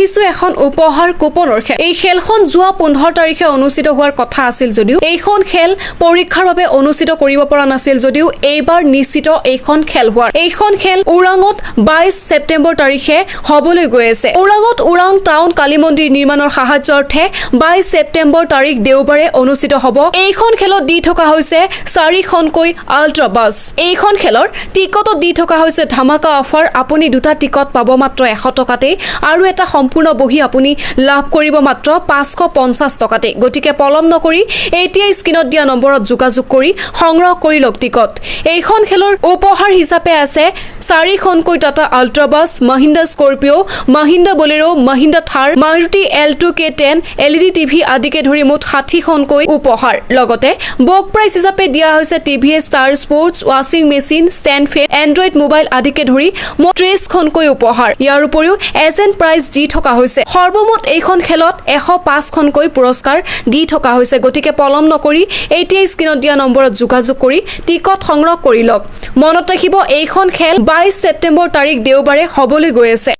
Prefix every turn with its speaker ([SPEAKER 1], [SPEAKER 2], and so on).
[SPEAKER 1] আহিছো এখন উপহাৰ কুপনৰ খেল। এই খেলখন যোৱা 15 তাৰিখে অনুষ্ঠিত হোৱাৰ কথা আছিল যদিও এইখন খেল পৰীক্ষাৰ বাবে অনুষ্ঠিত কৰিব পৰা নাছিল যদিও এইবাৰ নিশ্চিত এইখন খেল হোৱাৰ। এইখন খেল ওৰাঙত 22 ছেপ্টেম্বৰ তাৰিখে হ'বলৈ গৈ আছে। ওৰাঙত ওৰাং টাউন কালী মন্দিৰ নিৰ্মাণৰ সাহায্যাৰ্থে 22 ছেপ্টেম্বৰ তাৰিখ দেওবাৰে অনুষ্ঠিত হ'ব। এইখন খেলত দি থকা হৈছে 4খনকৈ ultrabus। এইখন খেলৰ টিকটত দি থকা হৈছে ধামাকা অফাৰ। আপুনি দুটা টিকট পাব মাত্ৰ 100 টকাতে আৰু এটা সম্পূৰ্ণ বহি আপুনি লাভ কৰিব মাত্ৰ 550 টকাতে। গতিকে পলম নকৰি এতিয়া স্ক্ৰীনত দিয়া নম্বৰত যোগাযোগ কৰি সংগ্ৰহ কৰি লওক টিকট। এইখন খেলৰ উপহাৰ হিচাপে আছে 4খনকৈ টাটা ultrabus, মহিন্দ্ৰা স্কৰপিঅ, মহিন্দ্ৰা বলেৰো, মহিন্দ্ৰা থাৰ, মাৰুতি L2K10, LED টিভি আদিকে ধৰি মুঠ 60খনকৈ উপহাৰ। লগতে বক প্ৰাইজ হিচাপে দিয়া হৈছে TVS ষ্টাৰ স্পৰ্টছ, ৱাশ্বিং machine, stand fan, Android mobile আদিকে ধৰি মুঠ 30খনকৈ উপহাৰ। ইয়াৰ উপৰিও এজেণ্ট প্ৰাইজ দি থকা হৈছে। সৰ্বমুঠ এইখন খেলত 105খনকৈ পুৰস্কাৰ দি থকা হৈছে। গতিকে পলম নকৰি এতিয়া স্ক্ৰীনত দিয়া নম্বৰত যোগাযোগ কৰি টিকট সংগ্ৰহ কৰি লওক। মনত ৰাখিব এইখন খেল 22 ছেপ্টেম্বৰ তাৰিখ দেওবাৰে হ'বলৈ গৈ আছে।